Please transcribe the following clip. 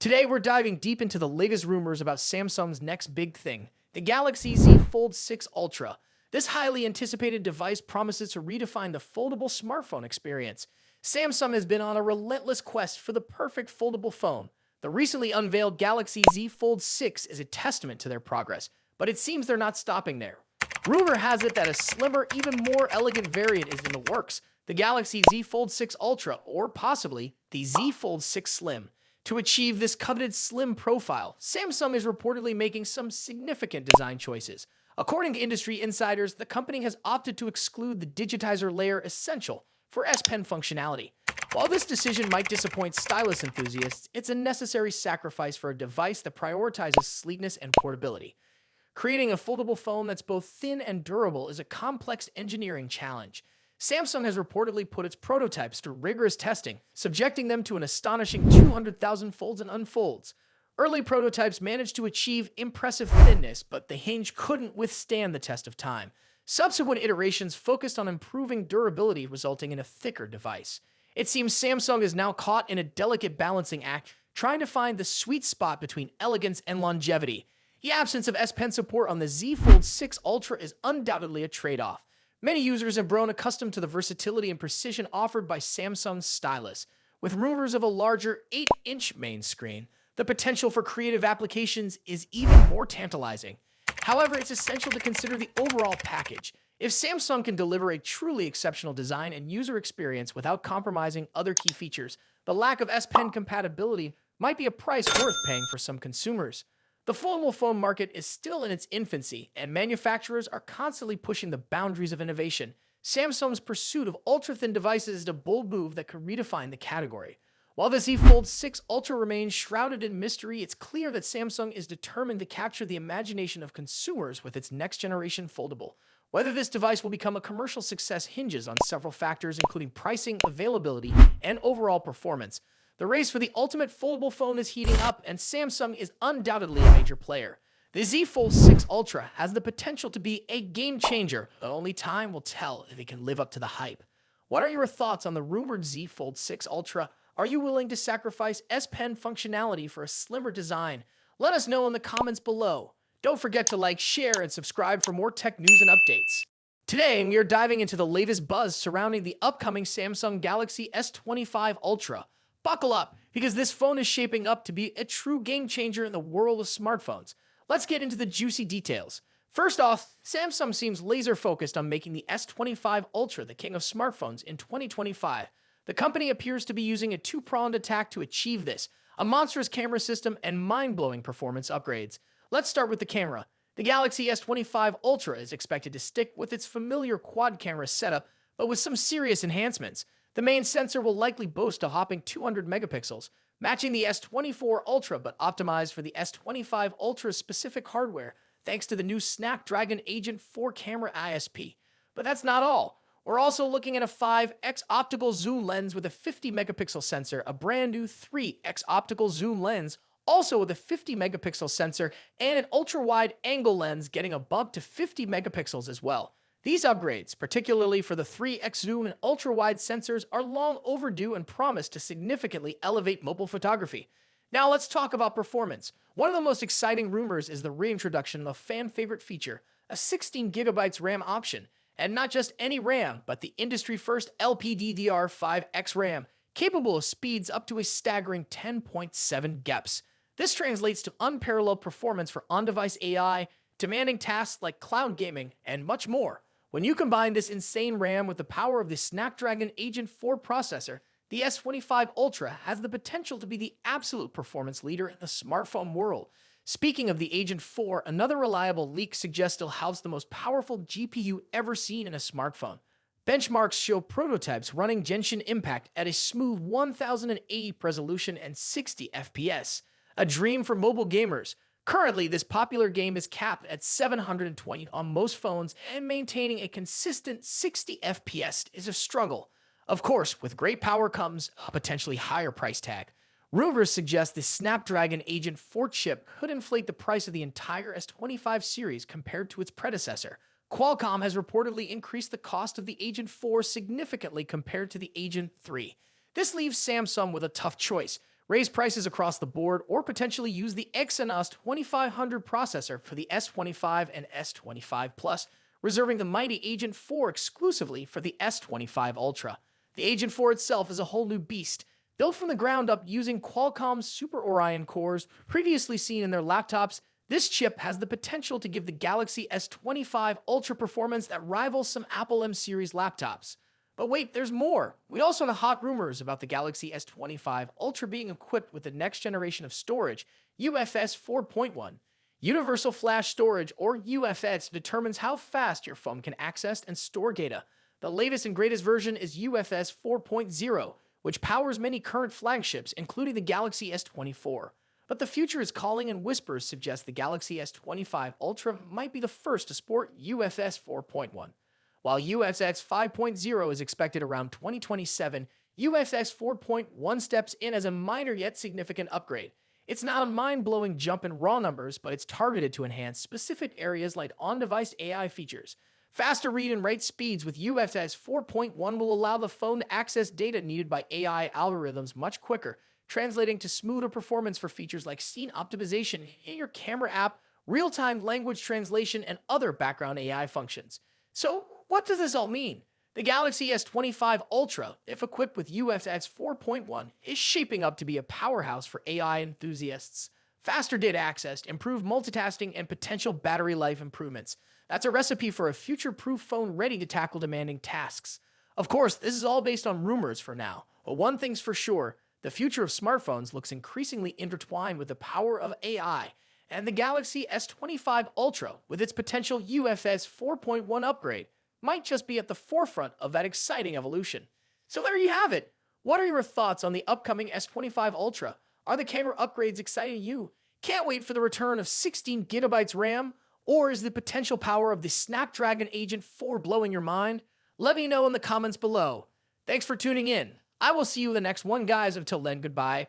Today, we're diving deep into the latest rumors about Samsung's next big thing, the Galaxy Z Fold 6 Ultra. This highly anticipated device promises to redefine the foldable smartphone experience. Samsung has been on a relentless quest for the perfect foldable phone. The recently unveiled Galaxy Z Fold 6 is a testament to their progress, but it seems they're not stopping there. Rumor has it that a slimmer, even more elegant variant is in the works, the Galaxy Z Fold 6 Ultra, or possibly the Z Fold 6 Slim. To achieve this coveted slim profile, Samsung is reportedly making some significant design choices. According to industry insiders, the company has opted to exclude the digitizer layer essential for S Pen functionality. While this decision might disappoint stylus enthusiasts, it's a necessary sacrifice for a device that prioritizes sleekness and portability. Creating a foldable phone that's both thin and durable is a complex engineering challenge. Samsung has reportedly put its prototypes through rigorous testing, subjecting them to an astonishing 200,000 folds and unfolds. Early prototypes managed to achieve impressive thinness, but the hinge couldn't withstand the test of time. Subsequent iterations focused on improving durability, resulting in a thicker device. It seems Samsung is now caught in a delicate balancing act, trying to find the sweet spot between elegance and longevity. The absence of S Pen support on the Z Fold 6 Ultra is undoubtedly a trade-off. Many users have grown accustomed to the versatility and precision offered by Samsung's stylus. With rumors of a larger 8-inch main screen, the potential for creative applications is even more tantalizing. However, it's essential to consider the overall package. If Samsung can deliver a truly exceptional design and user experience without compromising other key features, the lack of S Pen compatibility might be a price worth paying for some consumers. The foldable phone market is still in its infancy, and manufacturers are constantly pushing the boundaries of innovation. Samsung's pursuit of ultra-thin devices is a bold move that could redefine the category. While the Z Fold 6 Ultra remains shrouded in mystery, it's clear that Samsung is determined to capture the imagination of consumers with its next-generation foldable. Whether this device will become a commercial success hinges on several factors, including pricing, availability, and overall performance. The race for the ultimate foldable phone is heating up, and Samsung is undoubtedly a major player. The Z Fold 6 Ultra has the potential to be a game changer, but only time will tell if it can live up to the hype. What are your thoughts on the rumored Z Fold 6 Ultra? Are you willing to sacrifice S Pen functionality for a slimmer design? Let us know in the comments below. Don't forget to like, share, and subscribe for more tech news and updates. Today, we are diving into the latest buzz surrounding the upcoming Samsung Galaxy S25 Ultra. Buckle up, because this phone is shaping up to be a true game changer in the world of smartphones. Let's get into the juicy details. First off, Samsung seems laser focused on making the S25 Ultra the king of smartphones in 2025. The company appears to be using a two-pronged attack to achieve this, a monstrous camera system and mind-blowing performance upgrades. Let's start with the camera. The Galaxy S25 Ultra is expected to stick with its familiar quad-camera setup, but with some serious enhancements. The main sensor will likely boast a hopping 200 megapixels, matching the S24 Ultra but optimized for the S25 Ultra's specific hardware thanks to the new Snapdragon Agent 4 camera ISP. But that's not all. We're also looking at a 5x optical zoom lens with a 50 megapixel sensor, a brand new 3x optical zoom lens, also with a 50 megapixel sensor, and an ultra-wide angle lens getting a bump to 50 megapixels as well. These upgrades, particularly for the 3x zoom and ultra-wide sensors, are long overdue and promise to significantly elevate mobile photography. Now let's talk about performance. One of the most exciting rumors is the reintroduction of a fan-favorite feature, a 16GB RAM option. And not just any RAM, but the industry-first LPDDR5X RAM, capable of speeds up to a staggering 10.7 GHz. This translates to unparalleled performance for on-device AI, demanding tasks like cloud gaming, and much more. When you combine this insane RAM with the power of the Snapdragon Agent 4 processor, the S25 Ultra has the potential to be the absolute performance leader in the smartphone world. Speaking of the Agent 4, another reliable leak suggests it'll house the most powerful GPU ever seen in a smartphone. Benchmarks show prototypes running Genshin Impact at a smooth 1080 resolution and 60 FPS, a dream for mobile gamers. Currently, this popular game is capped at 720 on most phones, and maintaining a consistent 60 FPS is a struggle. Of course, with great power comes a potentially higher price tag. Rumors suggest the Snapdragon Agent 4 chip could inflate the price of the entire S25 series compared to its predecessor. Qualcomm has reportedly increased the cost of the Agent 4 significantly compared to the Agent 3. This leaves Samsung with a tough choice. raise prices across the board, or potentially use the Exynos 2500 processor for the S25 and S25 Plus, reserving the mighty Agent 4 exclusively for the S25 Ultra. The Agent 4 itself is a whole new beast, built from the ground up using Qualcomm's Super Orion cores previously seen in their laptops. This chip has the potential to give the Galaxy S25 Ultra performance that rivals some Apple M series laptops. But wait, there's more. We also have hot rumors about the Galaxy S25 Ultra being equipped with the next generation of storage, UFS 4.1. Universal Flash Storage, or UFS, determines how fast your phone can access and store data. The latest and greatest version is UFS 4.0, which powers many current flagships, including the Galaxy S24. But the future is calling, and whispers suggest the Galaxy S25 Ultra might be the first to sport UFS 4.1. While UFS 5.0 is expected around 2027, UFS 4.1 steps in as a minor yet significant upgrade. It's not a mind-blowing jump in raw numbers, but it's targeted to enhance specific areas like on-device AI features. Faster read and write speeds with UFS 4.1 will allow the phone to access data needed by AI algorithms much quicker, translating to smoother performance for features like scene optimization in your camera app, real-time language translation, and other background AI functions. So, what does this all mean? The Galaxy S25 Ultra, if equipped with UFS 4.1, is shaping up to be a powerhouse for AI enthusiasts. Faster data access, improved multitasking, and potential battery life improvements. That's a recipe for a future-proof phone ready to tackle demanding tasks. Of course, this is all based on rumors for now, but one thing's for sure, the future of smartphones looks increasingly intertwined with the power of AI, and the Galaxy S25 Ultra, with its potential UFS 4.1 upgrade, might just be at the forefront of that exciting evolution. So there you have it. What are your thoughts on the upcoming S25 Ultra? Are the camera upgrades exciting you? Can't wait for the return of 16 gigabytes RAM? Or is the potential power of the Snapdragon Agent 4 blowing your mind? Let me know in the comments below. Thanks for tuning in. I will see you in the next one, guys. Until then, goodbye.